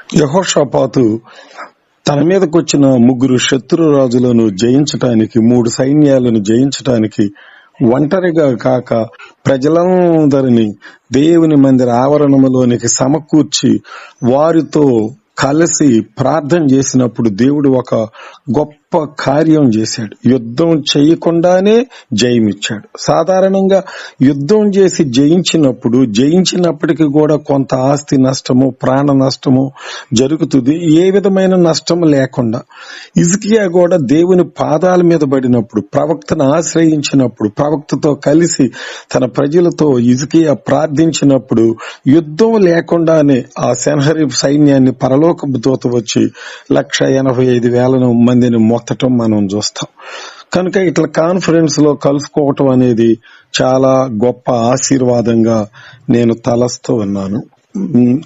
యెహోషాపాతు తన మీదకు వచ్చిన 3 శత్రు రాజులను జయించటానికి, 3 సైన్యాలను జయించటానికి ఒంటరిగా కాక ప్రజలందరినీ దేవుని మందిర ఆవరణములోనికి సమకూర్చి వారితో కలిసి ప్రార్థన చేసినప్పుడు దేవుడు ఒక గొప్ప కార్యం చేశాడు. యుద్ధం చేయకుండానే జయమిచ్చాడు. సాధారణంగా యుద్ధం చేసి జయించినప్పటికీ కూడా కొంత ఆస్తి నష్టము, ప్రాణ నష్టము జరుగుతుంది. ఏ విధమైన నష్టం లేకుండా హిజ్కియా కూడా దేవుని పాదాల మీద పడినప్పుడు, ప్రవక్తను ఆశ్రయించినప్పుడు, ప్రవక్తతో కలిసి తన ప్రజలతో హిజ్కియా ప్రార్థించినప్పుడు యుద్ధం లేకుండానే ఆ సెన్హరీబ్ సైన్యాన్ని పరలోకపు దూత వచ్చి 185,000 మందిని మొత్తటం మనం చూస్తాం. కనుక ఇట్లా కాన్ఫరెన్స్ లో కలుసుకోవటం అనేది చాలా గొప్ప ఆశీర్వాదంగా నేను తలస్తూ ఉన్నాను.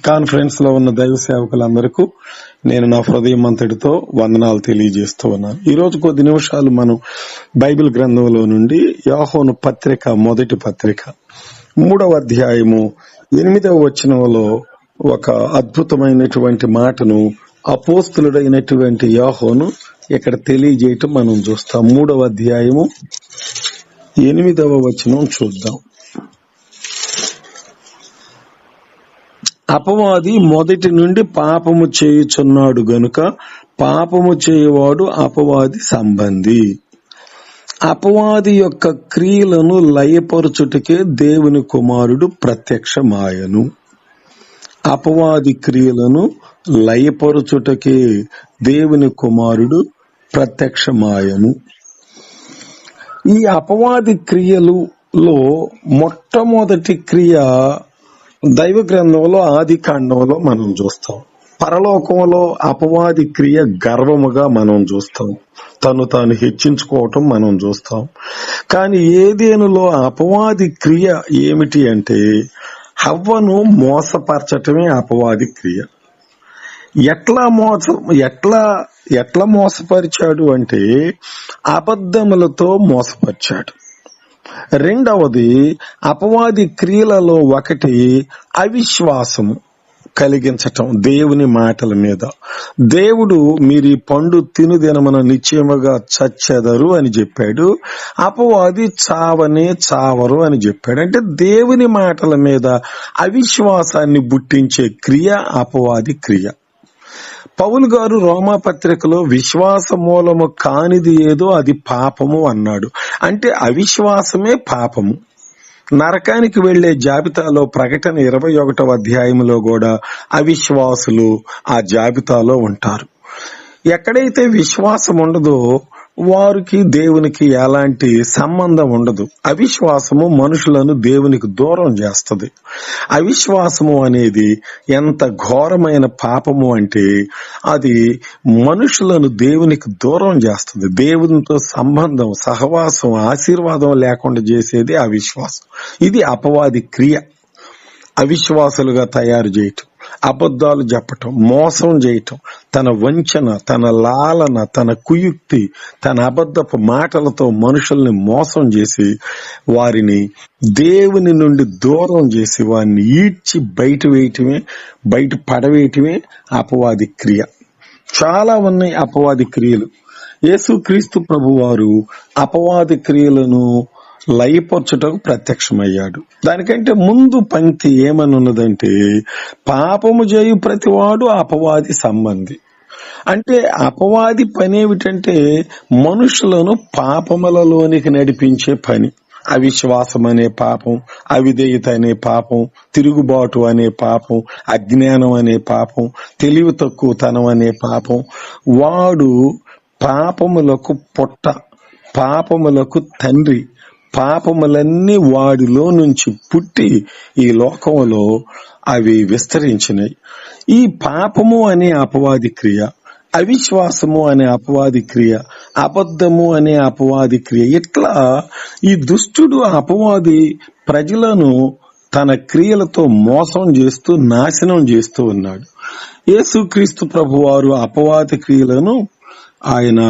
కాన్ఫరెన్స్ లో ఉన్న దైవ సేవకులందరికీ నేను నా హృదయమంతటితో వందనాలు తెలియజేస్తూ ఉన్నాను. ఈ రోజు కొద్ది నిమిషాలు మనం బైబిల్ గ్రంథంలో నుండి యోహాను పత్రిక, మొదటి పత్రిక 3వ అధ్యాయము 8వ వచనంలో ఒక అద్భుతమైనటువంటి మాటను అపోస్తలుడైనటువంటి యోహాను ఇక్కడ తెలియజేయటం మనం చూస్తాం. 3వ అధ్యాయము 8వ వచనం చూద్దాం. అపవాది మొదటి నుండి పాపము చేయుచున్నాడు గనుక పాపము చేయువాడు అపవాది సంబంధి. అపవాది యొక్క క్రియలను లయపరచుటకే దేవుని కుమారుడు ప్రత్యక్షమాయను. అపవాది క్రియలను లయపరచుటకే దేవుని కుమారుడు ప్రత్యక్షమాయను. ఈ అపవాది క్రియలలో మొట్టమొదటి క్రియ దైవ గ్రంథంలో ఆది కాండంలో మనం చూస్తాం. పరలోకంలో అపవాది క్రియ గర్వముగా మనం చూస్తాం. తను తాను హెచ్చించుకోవటం మనం చూస్తాం. కానీ ఏదేనులో అపవాది క్రియ ఏమిటి అంటే హవ్వను మోసపరచటమే అపవాది క్రియ. ఎట్లా మోసపరిచాడు అంటే అబద్ధములతో మోసపరిచాడు. రెండవది అపవాది క్రియలలో ఒకటి అవిశ్వాసము కలిగించటం దేవుని మాటల మీద. దేవుడు మీరు ఈ పండు తినుదినమున నిశ్చయముగా చచ్చెదరు అని చెప్పాడు. అపవాది చావనే చావరు అని చెప్పాడు. అంటే దేవుని మాటల మీద అవిశ్వాసాన్ని పుట్టించే క్రియ అపవాది క్రియ. పౌలు గారు రోమా పత్రికలో విశ్వాస మూలము కానిది ఏదో అది పాపము అన్నాడు. అంటే అవిశ్వాసమే పాపము. నరకానికి వెళ్లే జాబితాలో ప్రకటన 21వ అధ్యాయంలో కూడా అవిశ్వాసులు ఆ జాబితాలో ఉంటారు. ఎక్కడైతే విశ్వాసం ఉండదో వారికి దేవునికి ఎలాంటి సంబంధం ఉండదు. అవిశ్వాసము మనుషులను దేవునికి దూరం చేస్తుంది. అవిశ్వాసము అనేది ఎంత ఘోరమైన పాపము అంటే అది మనుషులను దేవునికి దూరం చేస్తుంది. దేవునితో సంబంధం, సహవాసం, ఆశీర్వాదం లేకుండా చేసేది అవిశ్వాసం. ఇది అపవాది క్రియ. అవిశ్వాసులుగా తయారు చేయటం, అబద్ధాలు చెప్పటం, మోసం చేయటం, తన వంచన, తన లాలన, తన కుయుక్తి, తన అబద్ధపు మాటలతో మనుషుల్ని మోసం చేసి వారిని దేవుని నుండి దూరం చేసి వారిని ఈడ్చి బయట పడవేయటమే అపవాది క్రియ. చాలా ఉన్నాయి అపవాది క్రియలు. యేసుక్రీస్తు ప్రభువారు అపవాది క్రియలను లయపరచుటకు ప్రత్యక్షమయ్యాడు. దానికంటే ముందు పంక్తి ఏమని ఉన్నదంటే పాపము చేయు ప్రతివాడు అపవాది సంబంధి. అంటే అపవాది పని ఏమిటంటే మనుషులను పాపములలోనికి నడిపించే పని. అవిశ్వాసం అనే పాపం, అవిధేయత అనే పాపం, తిరుగుబాటు అనే పాపం, అజ్ఞానం అనే పాపం, తెలివి తక్కువతనం అనే పాపం. వాడు పాపములకు పుట్ట, పాపములకు తండ్రి. పాపములన్నీ వాడిలో నుంచి పుట్టి ఈ లోకంలో అవి విస్తరించినాయి. ఈ పాపము అనే అపవాది క్రియ, అవిశ్వాసము అనే అపవాది క్రియ, అబద్ధము అనే అపవాది క్రియ, ఇట్లా ఈ దుష్టుడు అపవాది ప్రజలను తన క్రియలతో మోసం చేస్తూ నాశనం చేస్తూ ఉన్నాడు. యేసుక్రీస్తు ప్రభువారు అపవాది క్రియలను ఆయన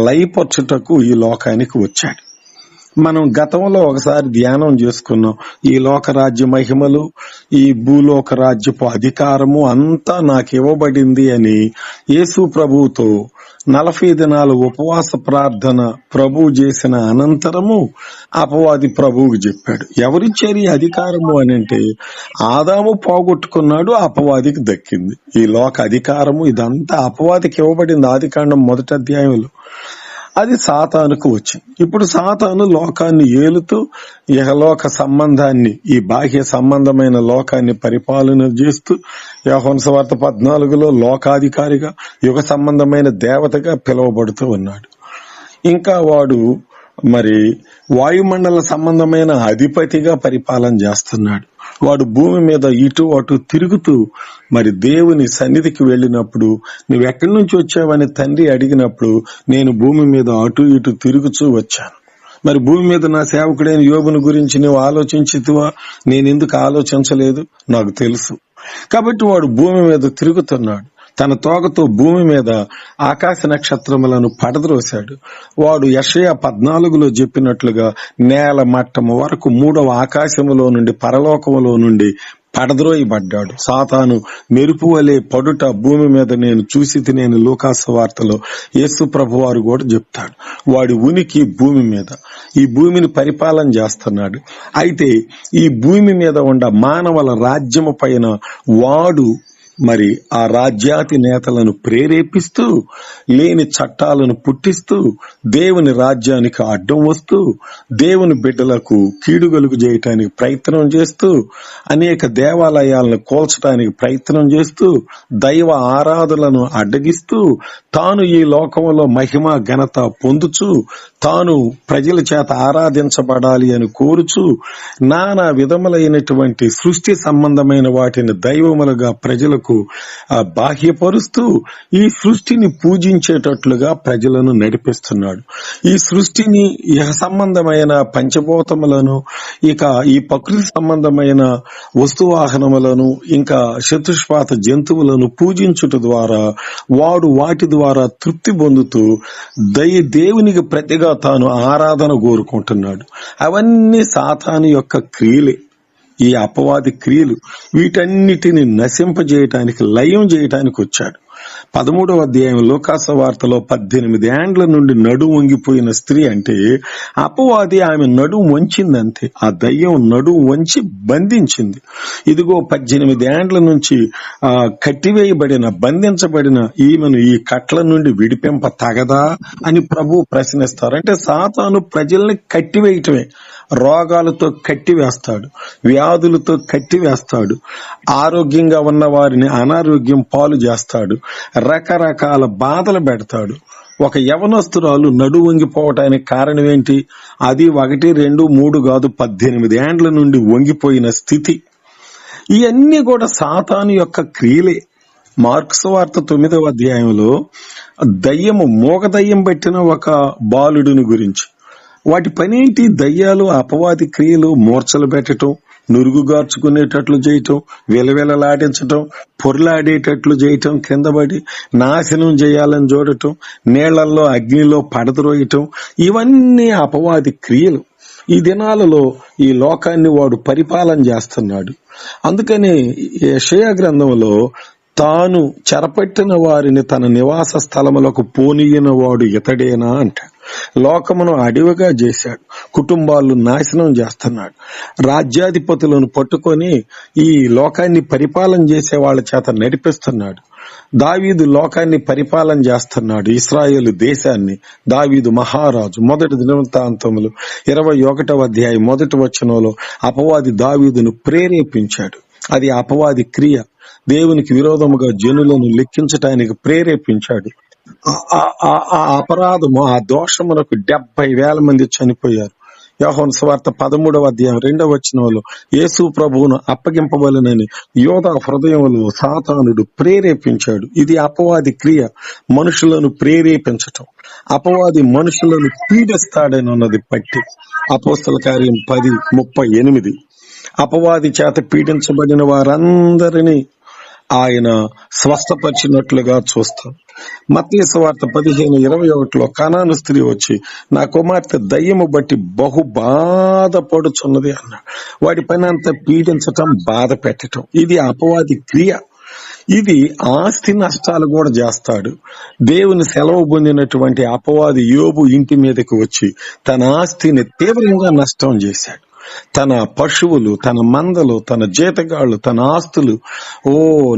లయపరచుటకు ఈ లోకానికి వచ్చాడు. మనం గతంలో ఒకసారి ధ్యానం చేసుకున్నాం. ఈ లోక రాజ్య మహిమలు, ఈ భూలోక రాజ్యపు అధికారము అంతా నాకు ఇవ్వబడింది అని యేసు ప్రభువుతో 40 దినాలు ఉపవాస ప్రార్థన ప్రభువు చేసిన అనంతరము అపవాది ప్రభువుకి చెప్పాడు. ఎవరిచ్చారు ఈ అధికారము అని అంటే, ఆదాము పోగొట్టుకున్నాడు, అపవాదికి దక్కింది. ఈ లోక అధికారము ఇదంతా అపవాదికి ఇవ్వబడింది. ఆదికాండం 1వ అధ్యాయంలో అది సాతానుకు వచ్చింది. ఇప్పుడు సాతాను లోకాన్ని ఏలుతూ ఇహలోక సంబంధాన్ని, ఈ బాహ్య సంబంధమైన లోకాన్ని పరిపాలన చేస్తూ యోహాను సువార్త 14లో లోకాధికారిగా, యుగ సంబంధమైన దేవతగా పిలువబడుతూ ఉన్నాడు. ఇంకా వాడు మరి వాయుమండల సంబంధమైన అధిపతిగా పరిపాలన చేస్తున్నాడు. వాడు భూమి మీద ఇటు అటు తిరుగుతూ మరి దేవుని సన్నిధికి వెళ్ళినప్పుడు, నువ్వెక్కడి నుంచి వచ్చావని తండ్రి అడిగినప్పుడు, నేను భూమి మీద అటు ఇటు తిరుగుతూ వచ్చాను. మరి భూమి మీద నా సేవకుడైన యోబుని గురించి నువ్వు ఆలోచించితివా? నేనెందుకు ఆలోచించలేదు? నాకు తెలుసు. కాబట్టి వాడు భూమి మీద తిరుగుతున్నాడు. తన తోకతో భూమి మీద ఆకాశ నక్షత్రములను పడద్రోశాడు. వాడు యెషయా 14లో చెప్పినట్లుగా నేల మట్టము వరకు 3వ ఆకాశములో నుండి, పరలోకములో నుండి పడద్రోయబడ్డాడు. సాతాను మెరుపు వలె పడుట భూమి మీద నేను చూసి తినేను లూకాసు వార్తలో యేసు ప్రభు వారు కూడా చెప్తాడు. వాడి ఉనికి భూమి మీద, ఈ భూమిని పరిపాలన చేస్తున్నాడు. అయితే ఈ భూమి మీద ఉండ మానవుల రాజ్యము పైన వాడు మరి ఆ రాజ్యాతి నేతలను ప్రేరేపిస్తూ, లేని చట్టాలను పుట్టిస్తూ, దేవుని రాజ్యానికి అడ్డం వస్తూ, దేవుని బిడ్డలకు కీడుగలుగు చేయటానికి ప్రయత్నం చేస్తూ, అనేక దేవాలయాలను కూల్చడానికి ప్రయత్నం చేస్తూ, దైవ ఆరాధనలను అడ్డగిస్తూ, తాను ఈ లోకంలో మహిమ ఘనత పొందుచు, తాను ప్రజల చేత ఆరాధించబడాలి అని కోరుచు, నానా విధములైనటువంటి సృష్టి సంబంధమైన వాటిని దైవములుగా ప్రజలకు బాహ్యపరుస్తూ ఈ సృష్టిని పూజించేటట్లుగా ప్రజలను నడిపిస్తున్నాడు. ఈ సృష్టిని ఇహ సంబంధమైన పంచభూతములను, ఇక ఈ ప్రకృతి సంబంధమైన వస్తువాహనములను, ఇంకా చతుష్పాత జంతువులను పూజించుట ద్వారా వాడు వాటి ద్వారా తృప్తి పొందుతూ దేవునికి ప్రతిగా తాను ఆరాధన కోరుకుంటున్నాడు. అవన్నీ సాతాను యొక్క క్రియలే, ఈ అపవాది క్రియలు. వీటన్నిటిని నశింపజేయటానికి, లయం చేయటానికి వచ్చాడు. 13వ అధ్యాయం లూకాసు వార్తలో 18 ఏండ్ల నుండి నడుము వంగిపోయిన స్త్రీ అంటే అపవాది ఆమె నడుము వంచిందంతే. ఆ దయ్యం నడుము వంచి బంధించింది. ఇదిగో 18 ఏండ్ల నుంచి కట్టివేయబడిన, బంధించబడిన ఈమెను ఈ కట్ల నుండి విడిపింప తగదా అని ప్రభు ప్రశ్నిస్తారు. అంటే సాతాను ప్రజల్ని కట్టివేయటమే. రోగాలతో కట్టివేస్తాడు, వ్యాధులతో కట్టివేస్తాడు, ఆరోగ్యంగా ఉన్న వారిని అనారోగ్యం పాలు చేస్తాడు, రకరకాల బాధలు పెడతాడు. ఒక యవనస్తురాలు నడుము వంగిపోవటానికి కారణం ఏంటి? అది 1, 2, 3 కాదు, 18 ఏండ్ల నుండి వంగిపోయిన స్థితి. ఇవన్నీ కూడా సాతాను యొక్క క్రియలే. మార్కు సువార్త 9వ అధ్యాయంలో దయ్యము, మూగ దయ్యం పెట్టిన ఒక బాలుడిని గురించి, వాటి పనేంటి? దయ్యాలు, అపవాది క్రియలు, మూర్ఛలు పెట్టడం, నురుగుగార్చుకునేటట్లు చేయటం, విలవిలలాడించటం, పొర్లాడేటట్లు చేయటం, కిందపడి నాశనం చేయాలని చూడటం, నీళ్లలో అగ్నిలో పడద్రోయటం, ఇవన్నీ అపవాది క్రియలు. ఈ దినాలలో ఈ లోకాన్ని వాడు పరిపాలన చేస్తున్నాడు. అందుకని యెషయా గ్రంథంలో తాను చెరపట్టిన వారిని తన నివాస స్థలములకు పోనీయన వాడు ఇతడేనా అంటాడు. లోకమును అడవిగా చేశాడు, కుటుంబాలను నాశనం చేస్తున్నాడు, రాజ్యాధిపతులను పట్టుకొని ఈ లోకాన్ని పరిపాలన చేసే వాళ్ళ చేత నడిపిస్తున్నాడు. దావీదు లోకాన్ని పరిపాలన చేస్తున్నాడు, ఇశ్రాయేలు దేశాన్ని. దావీదు మహారాజు. 1 దినవృత్తాంతములు 21వ అధ్యాయం 1వ వచనంలో అపవాది దావీదును ప్రేరేపించాడు. అది అపవాది క్రియ. దేవునికి విరోధముగా జనులను లెక్కించటానికి ప్రేరేపించాడు. ఆ అపరాధము, ఆ దోషమునకు 70,000 మంది చనిపోయారు. యోహాను సువార్త 13వ అధ్యాయం 2వ వచనంలో యేసు ప్రభువును అప్పగింపవలెనని యోధా హృదయంలో సాతానుడు ప్రేరేపించాడు. ఇది అపవాది క్రియ, మనుషులను ప్రేరేపించటం. అపవాది మనుషులను పీడిస్తాడని ఉన్నది పట్టి. అపోస్తల కార్యం 10:38. అపవాది చేత పీడించబడిన వారందరినీ ఆయన స్వస్థపరిచినట్లుగా చూస్తాం. మత్తయి సువార్త 15:21 కనాను స్త్రీ వచ్చి, నా కుమార్తె దయ్యము బట్టి బహు బాధపడుచున్నది అన్నాడు. వాడి పని అంతా పీడించటం, బాధ పెట్టటం. ఇది అపవాది క్రియ. ఇది ఆస్తి నష్టాలు కూడా చేస్తాడు. దేవుని సెలవు పొందినటువంటి అపవాది యోబు ఇంటి మీదకి వచ్చి తన ఆస్తిని తీవ్రంగా నష్టం చేశాడు. తన పశువులు, తన మందలు, తన జీతగాళ్లు, తన ఆస్తులు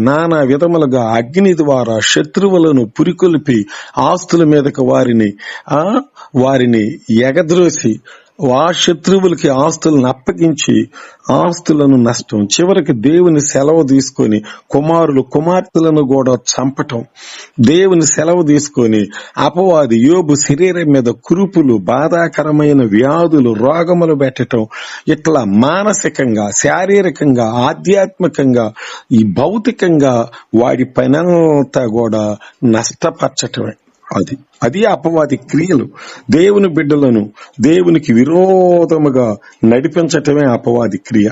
నానా విధములుగా అగ్ని ద్వారా శత్రువులను పురికొల్పి ఆస్తుల మీదకు వారిని ఎగద్రోసి ఆ శత్రువులకి ఆస్తులను అప్పగించి ఆస్తులను నష్టం, చివరికి దేవుని సెలవు తీసుకొని కుమార్తెలను కూడా చంపటం, దేవుని సెలవు తీసుకొని అపవాది యోబు శరీరం మీద కురుపులు, బాధాకరమైన వ్యాధులు, రోగములు పెట్టటం, ఇట్లా మానసికంగా, శారీరకంగా, ఆధ్యాత్మికంగా, ఈ భౌతికంగా వాడి పనంతా కూడా నష్టపరచటమే. అది అపవాది క్రియలు. దేవుని బిడ్డలను దేవునికి విరోధముగా నడిపించటమే అపవాది క్రియ.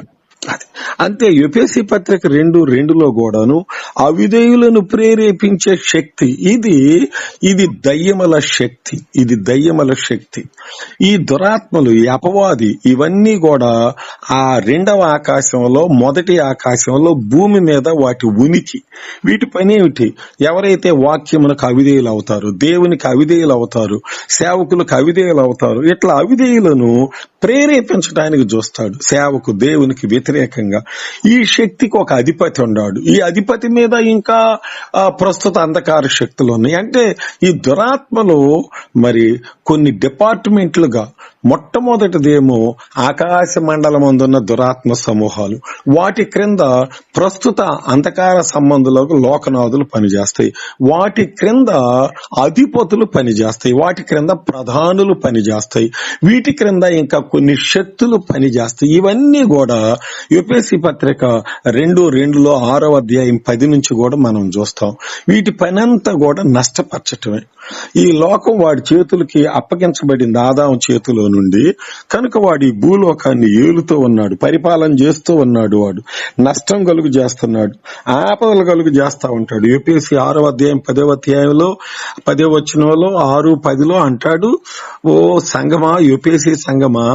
అంతే. ఎఫెసీ పత్రిక 2:2 కూడాను అవిధేయులను ప్రేరేపించే శక్తి ఇది దయ్యముల శక్తి. ఇది దయ్యముల శక్తి. ఈ దురాత్మలు, ఈ అపవాది, ఇవన్నీ కూడా ఆ రెండవ ఆకాశంలో, మొదటి ఆకాశంలో, భూమి మీద వాటి ఉనికి. వీటి పని ఏమిటి? ఎవరైతే వాక్యమునకు అవిధేయులు అవుతారు, దేవునికి అవిధేయులు అవుతారు, సేవకులకు అవిధేయులు అవుతారు, ఇట్లా అవిధేయులను ప్రేరేపించడానికి చూస్తాడు సేవకు దేవునికి వ్యతిరేకంగా. ఈ శక్తికి ఒక అధిపతి ఉన్నాడు. ఈ అధిపతి మీద ఇంకా ప్రస్తుత అంధకార శక్తులు ఉన్నాయి. అంటే ఈ దురాత్మలు మరి కొన్ని డిపార్ట్మెంట్లుగా, మొట్టమొదటిదేమో ఆకాశ మండలం అందున్న దురాత్మ సమూహాలు, వాటి క్రింద ప్రస్తుత అంధకార సంబంధులకు లోకనాథులు పనిచేస్తాయి, వాటి క్రింద అధిపతులు పనిచేస్తాయి, వాటి క్రింద ప్రధానులు పనిచేస్తాయి, వీటి క్రింద ఇంకా కొన్ని శక్తులు పనిచేస్తాయి. ఇవన్నీ కూడా ఎఫెసీ పత్రిక 2:2 6వ అధ్యాయం 10 నుంచి కూడా మనం చూస్తాం. వీటి పనంతా కూడా నష్టపరచటమే. ఈ లోకం వాడి చేతులకి అప్పగించబడింది ఆదాము చేతిలో నుండి. కనుక వాడి భూలోకాన్ని ఏలుతూ ఉన్నాడు, పరిపాలన చేస్తూ ఉన్నాడు. వాడు నష్టం కలుగు చేస్తున్నాడు, ఆపదలు కలుగు చేస్తా ఉంటాడు. ఎఫెసీ 6వ అధ్యాయం 10వ అధ్యాయంలో 10వ వచనంలో 6:10 అంటాడు, ఓ సంగమా, ఎఫెసీ సంగమా,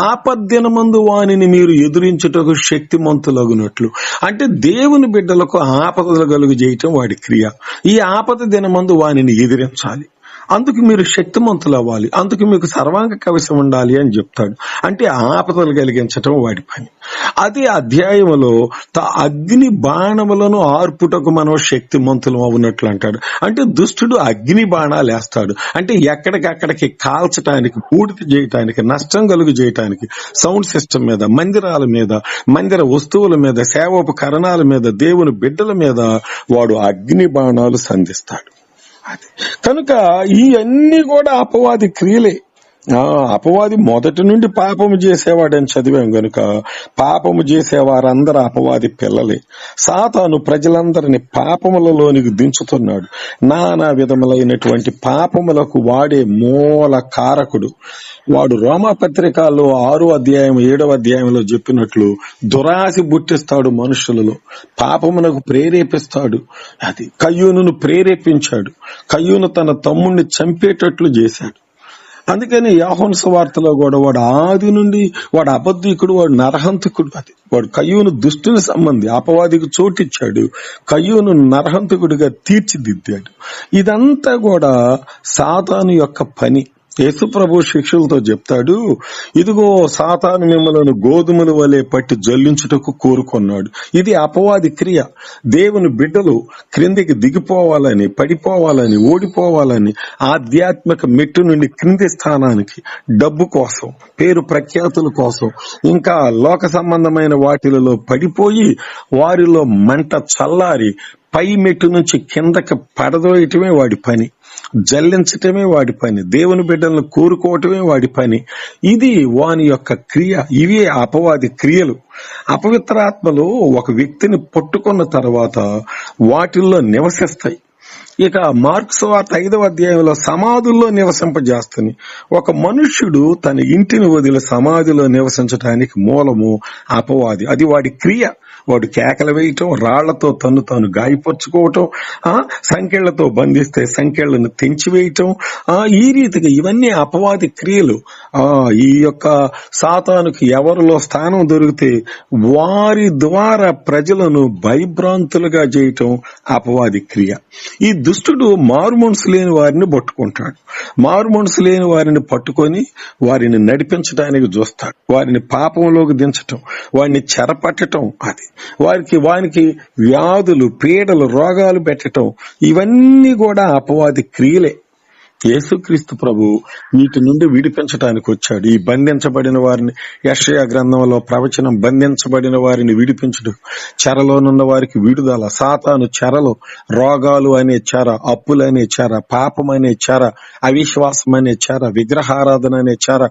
ఆపద్దినమందు వానిని మీరు ఎదురించుటకు శక్తిమంతులగునట్లు. అంటే దేవుని బిడ్డలకు ఆపదలు కలుగు చేయటం వాడి క్రియ. ఈ ఆపద దినమందు వానిని ఎదిరించాలి. అందుకు మీరు శక్తిమంతులు అవ్వాలి, అందుకు మీకు సర్వాంగ కవచం ఉండాలి అని చెప్తాడు. అంటే ఆపదలు కలిగించటం వాడి పని. అదే అధ్యాయంలో అగ్ని బాణములను ఆర్పుటకు మనం శక్తిమంతులు అవునట్లు అంటాడు. అంటే దుష్టుడు అగ్ని బాణాలు వేస్తాడు. అంటే ఎక్కడికక్కడికి కాల్చటానికి, పూడిక చేయటానికి, నష్టం కలుగు చేయటానికి, సౌండ్ సిస్టమ్ మీద, మందిరాల మీద, మందిర వస్తువుల మీద, సేవోపకరణాల మీద, దేవుని బిడ్డల మీద వాడు అగ్ని బాణాలు సంధిస్తాడు. కనుక ఇవన్నీ కూడా అపవాది క్రియలే. అపవాది మొదటి నుండి పాపము చేసేవాడని చదివాం గనుక పాపము చేసేవారందరూ అపవాది పిల్లలే. సాతాను ప్రజలందరినీ పాపములలోనికి దించుతున్నాడు. నానా విధములైనటువంటి పాపములకు వాడే మూల కారకుడు. వాడు రోమాపత్రికల్లో 6వ అధ్యాయం 7వ అధ్యాయంలో చెప్పినట్లు దురాశ పుట్టిస్తాడు మనుషులలో, పాపమునకు ప్రేరేపిస్తాడు. అది కయ్యూనును ప్రేరేపించాడు. కయ్యూను తన తమ్ముణ్ణి చంపేటట్లు చేశాడు. అందుకని యోహాను సువార్తలో కూడా వాడు ఆది నుండి వాడు అబద్ధికుడు, వాడు నరహంతకుడు. వాడు కయ్యూను దుష్టుని సంబంధి, అపవాదికి చోటిచ్చాడు, కయ్యూను నరహంతకుడిగా తీర్చిదిద్దాడు. ఇదంతా కూడా సాతాను యొక్క పని. యేసుప్రభు శిష్యులతో చెప్తాడు, ఇదిగో సాతాను మిమ్మలను గోధుమల వలె పట్టి జల్లించుటకు కోరుకున్నాడు. ఇది అపవాది క్రియ. దేవుని బిడ్డలు క్రిందికి దిగిపోవాలని, పడిపోవాలని, ఓడిపోవాలని, ఆధ్యాత్మిక మెట్టు నుండి క్రింది స్థానానికి డబ్బు కోసం, పేరు ప్రఖ్యాతుల కోసం, ఇంకా లోక సంబంధమైన వాటిలలో పడిపోయి వారిలో మంట చల్లారి పై మెట్టు నుంచి కిందకి పడదోయటమే వాడి పని, జల్లించటమే వాడి పని, దేవుని బిడ్డలను కోరుకోవటమే వాడి పని. ఇది వాని యొక్క క్రియ. ఇవే అపవాది క్రియలు. అపవిత్రాత్మలు ఒక వ్యక్తిని పట్టుకున్న తర్వాత వాటిల్లో నివసిస్తాయి. ఇక మార్కు సువార్త 5వ అధ్యాయంలో సమాధుల్లో నివసింపజేస్తుంది. ఒక మనుష్యుడు తన ఇంటిని వదిలి సమాధిలో నివసించడానికి మూలము అపవాది. అది వాడి క్రియ. వాడు కేకలు వేయటం, రాళ్లతో తాను గాయపరుచుకోవటం, సంకెళ్లతో బంధిస్తే సంకెళ్లను తెంచివేయటం, ఈ రీతిగా ఇవన్నీ అపవాది క్రియలు. ఈ యొక్క సాతానుకు ఎవరిలో స్థానం దొరికితే వారి ద్వారా ప్రజలను భయభ్రాంతులుగా చేయటం అపవాది క్రియ. ఈ దుష్టుడు మారు మనసు లేని వారిని పట్టుకుంటాడు. మారు మనసు లేని వారిని పట్టుకొని వారిని నడిపించడానికి చూస్తాడు. వారిని పాపంలోకి దించటం, వారిని చెరపట్టటం, అది వారికి వ్యాధులు, పీడలు, రోగాలు పెట్టటం, ఇవన్నీ కూడా అపవాది క్రియలే. యేసుక్రీస్తు ప్రభు వీటి నుండి విడిపించడానికి వచ్చాడు. ఈ బంధించబడిన వారిని, యెషయా గ్రంథంలో ప్రవచనం, బంధించబడిన వారిని విడిపించడు, చెరలోనున్న వారికి విడుదల. సాతాను చెరలో రోగాలు అనే చెర, అప్పులనే చెర, పాపం అనే చెర, అవిశ్వాసం అనే చెర, విగ్రహారాధన అనే చెర,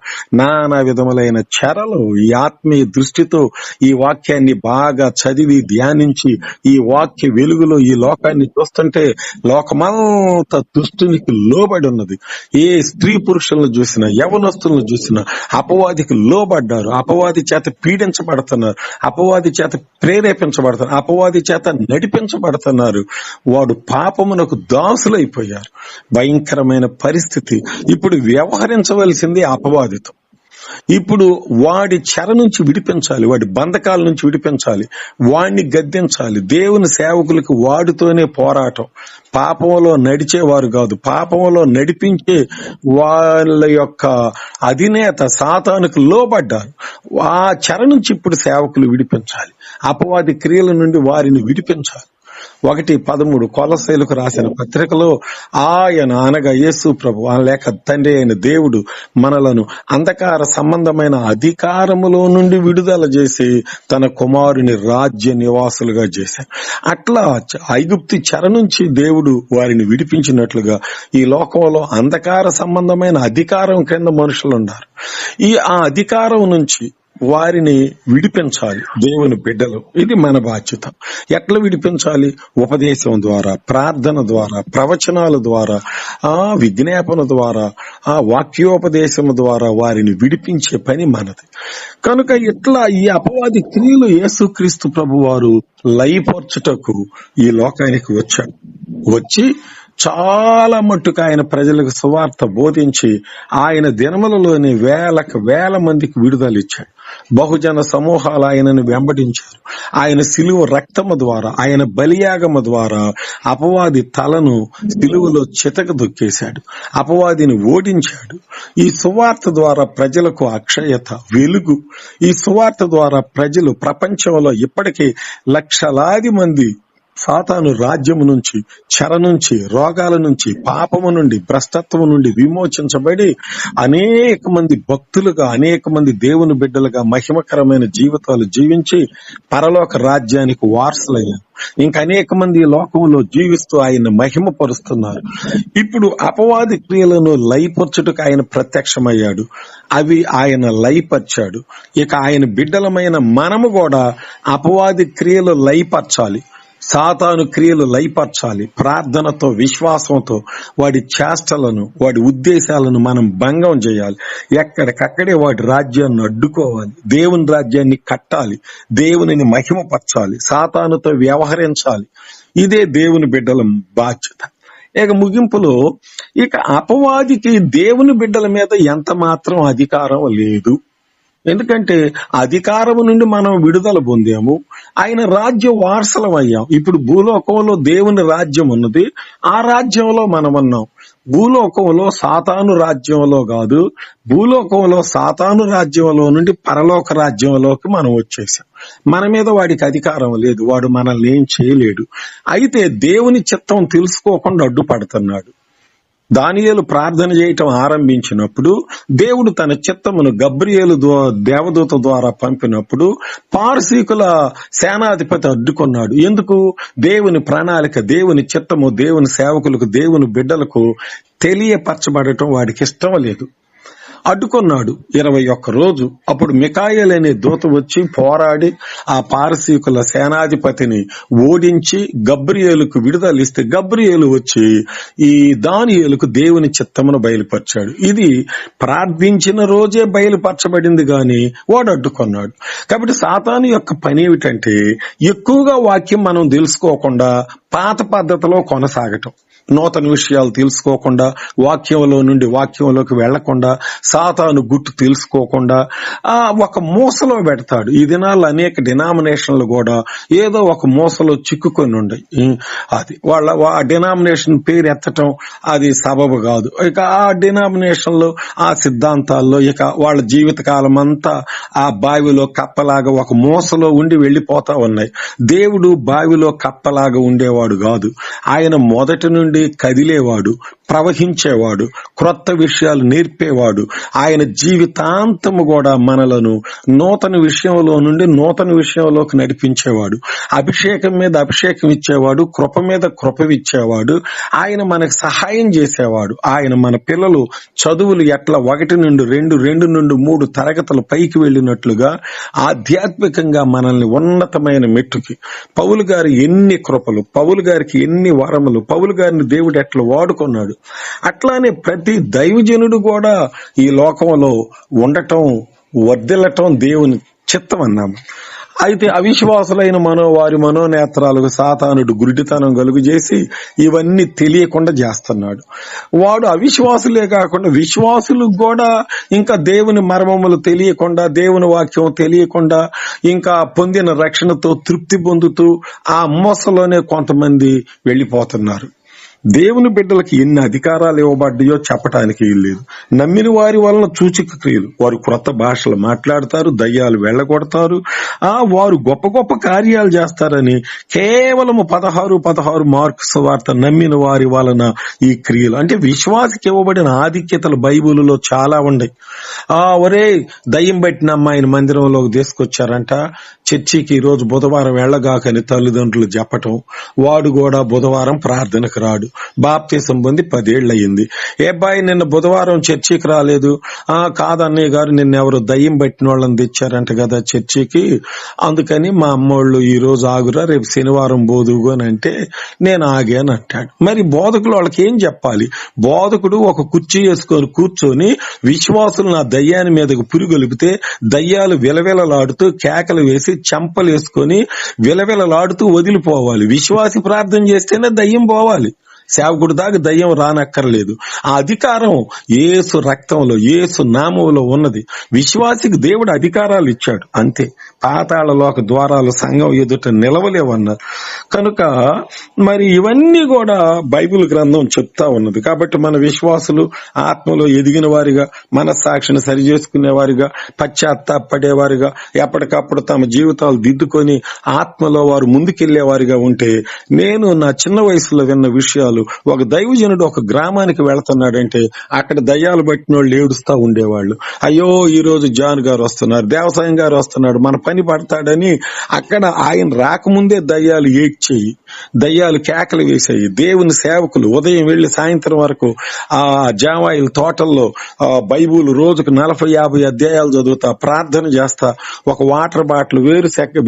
నానా విధములైన చెరలు. ఈ ఆత్మీయ దృష్టితో ఈ వాక్యాన్ని బాగా చదివి ధ్యానించి ఈ వాక్య వెలుగులో ఈ లోకాన్ని చూస్తుంటే లోకమంతా దుష్టునికి లోబడి ఉన్నది. ఏ స్త్రీ పురుషులను చూసినా, యవనస్తులను చూసినా అపవాదికి లోబడ్డారు, అపవాది చేత పీడించబడుతున్నారు, అపవాది చేత ప్రేరేపించబడుతున్నారు, అపవాది చేత నడిపించబడుతున్నారు. వాడు పాపమునకు దాసులైపోయారు. భయంకరమైన పరిస్థితి. ఇప్పుడు వ్యవహరించవలసింది అపవాదితో. ఇప్పుడు వాడి చెర నుంచి విడిపించాలి, వాడి బంధకాల నుంచి విడిపించాలి, వాడిని గద్దించాలి. దేవుని సేవకులకు వాడితోనే పోరాటం. పాపంలో నడిచేవారు కాదు, పాపంలో నడిపించే వాళ్ళ యొక్క అధినేత సాతానుకు లోబడ్డారు. ఆ చెర నుంచి ఇప్పుడు సేవకులు విడిపించాలి, అపవాది క్రియల నుండి వారిని విడిపించాలి. 1:13 కొలస్సీయులకు రాసిన పత్రికలో ఆయన అనగా యేసు ప్రభు లేక తండ్రి అయిన దేవుడు మనలను అంధకార సంబంధమైన అధికారములో నుండి విడుదల చేసి తన కుమారుని రాజ్య నివాసులుగా చేశారు. అట్లా ఐగుప్తు చెర నుంచి దేవుడు వారిని విడిపించినట్లుగా ఈ లోకంలో అంధకార సంబంధమైన అధికారం కింద మనుషులు ఉన్నారు. ఆ అధికారం నుంచి వారిని విడిపించాలి దేవుని బిడ్డలు. ఇది మన బాధ్యత. ఎట్లా విడిపించాలి? ఉపదేశం ద్వారా, ప్రార్థన ద్వారా, ప్రవచనాల ద్వారా, విజ్ఞాపన ద్వారా, వాక్యోపదేశం ద్వారా వారిని విడిపించే పని మనది. కనుక ఇట్లా ఈ అపవాది క్రియలు యేసుక్రీస్తు ప్రభు వారు లయపరచుటకు ఈ లోకానికి వచ్చాడు. వచ్చి చాలా మట్టుకు ఆయన ప్రజలకు సువార్త బోధించి ఆయన దినములలోని వేల మందికి విడుదల ఇచ్చాడు. బహుజన సమూహాలు ఆయనను వెంబడించారు. ఆయన సిలువ రక్తము ద్వారా, ఆయన బలియాగము ద్వారా అపవాది తలను సిలువలో చితక దొక్కేశాడు, అపవాదిని ఓడించాడు. ఈ సువార్త ద్వారా ప్రజలకు అక్షయత, వెలుగు. ఈ సువార్త ద్వారా ప్రజలు ప్రపంచంలో ఇప్పటికే లక్షలాది మంది సాతాను రాజ్యము నుంచి, చెర నుంచి, రోగాల నుంచి, పాపము నుండి, భ్రష్టత్వం నుండి విమోచించబడి అనేక మంది భక్తులుగా, అనేక మంది దేవుని బిడ్డలుగా మహిమకరమైన జీవితాలు జీవించి పరలోక రాజ్యానికి వారసులయ్యారు. ఇంకా అనేక మంది ఈ లోకంలో జీవిస్తూ ఆయన మహిమపరుస్తున్నారు. ఇప్పుడు అపవాది క్రియలను లయపరచుటకు ఆయన ప్రత్యక్షమయ్యాడు. అవి ఆయన లయపరిచాడు. ఇక ఆయన బిడ్డలమైన మనము కూడా అపవాది క్రియలు లయపరచాలి, సాతాను క్రియలు లయపరచాలి. ప్రార్థనతో, విశ్వాసంతో వాడి చేష్టలను, వాడి ఉద్దేశాలను మనం భంగం చేయాలి. ఎక్కడికక్కడే వాడి రాజ్యాన్ని అడ్డుకోవాలి, దేవుని రాజ్యాన్ని కట్టాలి, దేవునిని మహిమపరచాలి, సాతానుతో వ్యవహరించాలి. ఇదే దేవుని బిడ్డల బాధ్యత. ఇక ముగింపులో ఇక అపవాదికి దేవుని బిడ్డల మీద ఎంత మాత్రం అధికారం లేదు. ఎందుకంటే అధికారం నుండి మనం విడుదల పొందాము, ఆయన రాజ్య వారసులం అయ్యాం. ఇప్పుడు భూలోకంలో దేవుని రాజ్యం ఉన్నది, ఆ రాజ్యంలో మనం ఉన్నాం. భూలోకంలో సాతాను రాజ్యంలో కాదు, భూలోకంలో సాతాను రాజ్యంలో నుండి పరలోక రాజ్యంలోకి మనం వచ్చేసాం. మన మీద వాడికి అధికారం లేదు, వాడు మనల్ని ఏం చేయలేడు. అయితే దేవుని చిత్తం తెలుసుకోకుండా అడ్డుపడుతున్నాడు. దానియేలు ప్రార్థన చేయటం ఆరంభించినప్పుడు దేవుడు తన చిత్తమును గబ్రియేలు దేవదూత ద్వారా పంపినప్పుడు పారసీకుల సేనాధిపతి అడ్డుకున్నాడు. ఎందుకు? దేవుని ప్రణాళిక, దేవుని చిత్తము దేవుని సేవకులకు, దేవుని బిడ్డలకు తెలియపరచబడటం వాడికి ఇష్టం లేదు. అడ్డుకున్నాడు 21 రోజు. అప్పుడు మికాయేల్ అనే దూత వచ్చి పోరాడి ఆ పారసీకుల సేనాధిపతిని ఓడించి గబ్రియేలుకు విడుదలిస్తే గబ్రియేలు వచ్చి ఈ దానియేలుకు దేవుని చిత్తమును బయలుపరిచాడు. ఇది ప్రార్థించిన రోజే బయలుపరచబడింది గాని వాడు అడ్డుకున్నాడు. కాబట్టి సాతాను యొక్క పని ఏమిటంటే ఎక్కువగా వాక్యం మనం తెలుసుకోకుండా పాత పద్ధతిలో కొనసాగటం, నూతన విషయాలు తెలుసుకోకుండా, వాక్యంలో నుండి వాక్యంలోకి వెళ్లకుండా, సాతాను గుట్టు తెలుసుకోకుండా ఒక మూసలో పెడతాడు. ఈ దినాల్లో అనేక డినామినేషన్లు కూడా ఏదో ఒక మూసలో చిక్కుకొని ఉన్నాయి. అది ఆ డినామినేషన్ పేరు ఎత్తటం అది సబబు కాదు. ఇక ఆ డినామినేషన్లో ఆ సిద్ధాంతాల్లో ఇక వాళ్ళ జీవిత కాలం అంతా ఆ బావిలో కప్పలాగా ఒక మూసలో ఉండి వెళ్లిపోతా ఉన్నాయి. దేవుడు బావిలో కప్పలాగా ఉండేవాడు కాదు. ఆయన మొదటి నుండి కదిలేవాడు, ప్రవహించేవాడు, క్రొత్త విషయాలు నేర్పేవాడు. ఆయన జీవితాంతము కూడా మనలను నూతన విషయంలో నుండి నూతన విషయంలోకి నడిపించేవాడు. అభిషేకం మీద అభిషేకం ఇచ్చేవాడు, కృప మీద కృప ఇచ్చేవాడు. ఆయన మనకు సహాయం చేసేవాడు. ఆయన మన పిల్లలు చదువులు ఎట్లా 1 నుండి 2, 2 నుండి 3 తరగతులు పైకి వెళ్ళినట్లుగా ఆధ్యాత్మికంగా మనల్ని ఉన్నతమైన మెట్టుకి పౌలు గారు ఎన్ని కృపలు, పౌలు గారికి ఎన్ని వరములు, పౌలు గారిని దేవుడు ఎట్లా వాడుకున్నాడు. అట్లానే ప్రతి దైవజనుడు కూడా ఈ లోకంలో ఉండటం, వర్ధిల్లటం దేవుని చిత్తం అన్నాము. అయితే అవిశ్వాసులైన వారి మనోనేత్రాలకు సాతానుడు గురిడితనం కలుగు చేసి ఇవన్నీ తెలియకుండా చేస్తున్నాడు. వాడు అవిశ్వాసులే కాకుండా విశ్వాసులకు కూడా ఇంకా దేవుని మర్మములు తెలియకుండా, దేవుని వాక్యం తెలియకుండా, ఇంకా పొందిన రక్షణతో తృప్తి పొందుతూ ఆ మోసలోనే కొంతమంది వెళ్లిపోతున్నారు. దేవుని బిడ్డలకి ఎన్ని అధికారాలు ఇవ్వబడ్డాయో చెప్పటానికి లేదు. నమ్మిన వారి వలన సూచక క్రియలు, వారు క్రొత్త భాషలు మాట్లాడతారు, దయ్యాలు వెళ్ళగొడతారు, వారు గొప్ప గొప్ప కార్యాలు చేస్తారని కేవలం 16 మార్కు సువార్త నమ్మిన వారి వలన ఈ క్రియలు. అంటే విశ్వాసకి ఇవ్వబడిన ఆధిక్యతలు బైబిల్లో చాలా ఉన్నాయి. ఒరే దయ్యం పట్టిన అమ్మాయిని మందిరంలోకి తీసుకొచ్చారంట, చర్చికి ఈ రోజు బుధవారం వెళ్ళగాకని తల్లిదండ్రులు చెప్పటం, వాడు కూడా బుధవారం ప్రార్థనకు రాడు. బాప్తీసం పొంది 10 ఏళ్ళు అయ్యింది. ఏ అబ్బాయి నిన్న బుధవారం చర్చికి రాలేదు? కాదన్నయ్య గారు, నిన్న ఎవరు దయ్యం పట్టిన వాళ్ళని తెచ్చారంట కదా చర్చికి, అందుకని మా అమ్మోళ్ళు ఈ రోజు ఆగురా, రేపు శనివారం బోదుగు అని అంటే నేను ఆగాను అంటాడు. మరి బోధకులు వాళ్ళకి ఏం చెప్పాలి? బోధకుడు ఒక కుర్చీ వేసుకొని కూర్చొని విశ్వాసులు నా దయ్యాన్ని మీదకు పురుగొలిపితే దయ్యాలు విలవిలలాడుతూ కేకలు వేసి చెంపలు వేసుకొని విలవిలలాడుతూ వదిలిపోవాలి. విశ్వాసి ప్రార్థన చేస్తేనే దయ్యం పోవాలి. సేవకుడి దాకా దయ్యం రానక్కర్లేదు. ఆ అధికారం యేసు రక్తంలో, యేసు నామంలో ఉన్నది. విశ్వాసికి దేవుడు అధికారాలు ఇచ్చాడు, అంతే. పాతాళలోక ద్వారాలు సంఘం ఎదుట నిలవలేవన్నారు. కనుక మరి ఇవన్నీ కూడా బైబిల్ గ్రంథం చెప్తా ఉన్నది. కాబట్టి మన విశ్వాసులు ఆత్మలో ఎదిగిన వారిగా, మనస్సాక్షిని సరిచేసుకునే వారిగా, పశ్చాత్తాపడేవారిగా, ఎప్పటికప్పుడు తమ జీవితాలు దిద్దుకొని ఆత్మలో వారు ముందుకెళ్లే వారిగా ఉంటే, నేను నా చిన్న వయసులో విన్న విషయాలు, ఒక దైవజనుడు ఒక గ్రామానికి వెళ్తున్నాడంటే అక్కడ దయ్యాలు పట్టిన వాళ్ళు ఏడుస్తా ఉండేవాళ్ళు. అయ్యో ఈ రోజు జాన్ గారు వస్తున్నారు, దేవసాయం గారు వస్తున్నాడు, మన పని పడతాడని అక్కడ ఆయన రాకముందే దయ్యాలు ఏడ్చేయి, దయ్యాలు కేకలు వేసాయి. దేవుని సేవకులు ఉదయం వెళ్లి సాయంత్రం వరకు ఆ జామాయిల తోటల్లో బైబుల్ రోజుకు 40-50 అధ్యాయాలు చదువుతా, ప్రార్థన చేస్తా, ఒక వాటర్ బాటిల్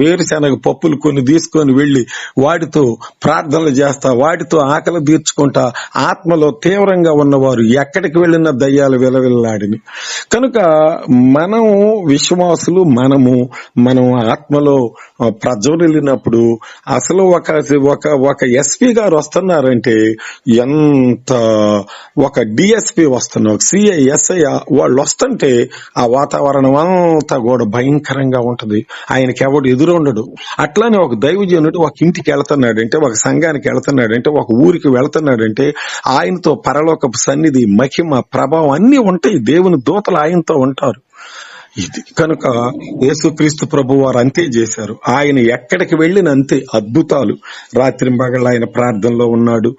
వేరుశెనగ పప్పులు కొన్ని తీసుకొని వెళ్లి వాటితో ప్రార్థనలు చేస్తా, వాటితో ఆకలి తీర్చుకుంటా, ఆత్మలో తీవ్రంగా ఉన్నవారు ఎక్కడికి వెళ్లిన దయ్యాలు విలవిల్లాడిని. కనుక మనం విశ్వాసులు, మనం ఆత్మలో ప్రజ్వరిల్లినప్పుడు అసలు ఒక ఎస్పీ గారు వస్తున్నారంటే ఎంత, ఒక డిఎస్పీ వస్తున్నారు, ఒక సిఐ, ఎస్ఐ వాళ్ళు వస్తుంటే ఆ వాతావరణం అంతా కూడా భయంకరంగా ఉంటది. ఆయనకి ఎవడు ఎదురుండడు. అట్లానే ఒక దైవజనుడు ఒక ఇంటికి వెళ్తున్నాడంటే, ఒక సంఘానికి వెళ్తున్నాడంటే, ఒక ఊరికి వెళ్తున్నాడంటే ఆయనతో పరలోకపు సన్నిధి, మహిమ, ప్రభావం అన్ని ఉంటాయి. దేవుని దూతలు ఆయనతో ఉంటారు. ఇది కనుక యేసుక్రీస్తు ప్రభు వారు అంతే చేశారు. ఆయన ఎక్కడికి వెళ్ళిన అంతే అద్భుతాలు. రాత్రింబగళ్ళు ఆయన ప్రార్థనలో ఉన్నాడు,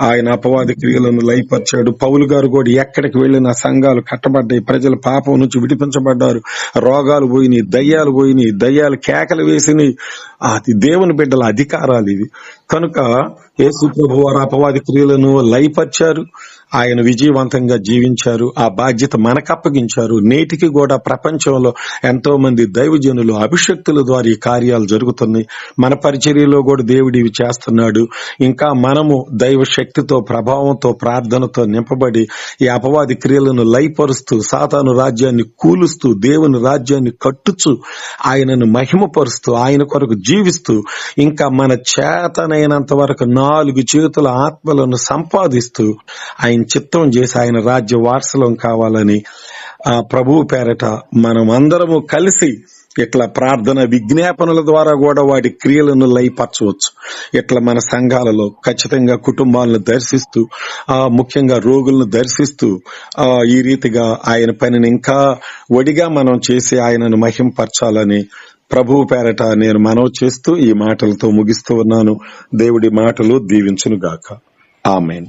ఆయన అపవాది క్రియలను లయపరిచాడు. పౌలు గారు కూడా ఎక్కడికి వెళ్ళిన సంఘాలు కట్టబడ్డాయి, ప్రజలు పాపం నుంచి విడిపించబడ్డారు, రోగాలు పోయినాయి, దయ్యాలు పోయినాయి, దయ్యాలు కేకలు వేసినాయి. అది దేవుని బిడ్డల అధికారాలు ఇవి. కనుక యేసు ప్రభు వారు అపవాది క్రియలను లయపరిచారు, ఆయన విజయవంతంగా జీవించారు, ఆ బాధ్యత మనకు అప్పగించారు. నేటికి కూడా ప్రపంచంలో ఎంతో మంది దైవజనులు అభిషక్తుల ద్వారా ఈ కార్యాలు జరుగుతున్నాయి. మన పరిచర్యలో కూడా దేవుడు ఇవి చేస్తున్నాడు. ఇంకా మనము దైవ శక్తితో, ప్రభావంతో, ప్రార్థనతో నింపబడి ఈ అపవాది క్రియలను లయపరుస్తూ, సాతాను రాజ్యాన్ని కూలుస్తూ, దేవుని రాజ్యాన్ని కట్టుచు, ఆయనను మహిమపరుస్తూ, ఆయన కొరకు జీవిస్తూ, ఇంకా మన చేతనైనంత వరకు 4 చేతుల ఆత్మలను సంపాదిస్తూ ఆయన చిత్తం చేసి ఆయన రాజ్య వారసులం కావాలని ప్రభువు పేరట మనం అందరము కలిసి ఇట్లా ప్రార్థన విజ్ఞాపనల ద్వారా కూడా వాటి క్రియలను లయపరచవచ్చు. ఇట్లా మన సంఘాలలో ఖచ్చితంగా కుటుంబాలను దర్శిస్తూ, ముఖ్యంగా రోగులను దర్శిస్తూ ఈ రీతిగా ఆయన పనిని ఇంకా ఒడిగా మనం చేసి ఆయనను మహింపరచాలని ప్రభువు పేరట నేను మనవి చేస్తూ ఈ మాటలతో ముగిస్తూ ఉన్నాను. దేవుడి మాటలు దీవించును గాక. ఆమేన్.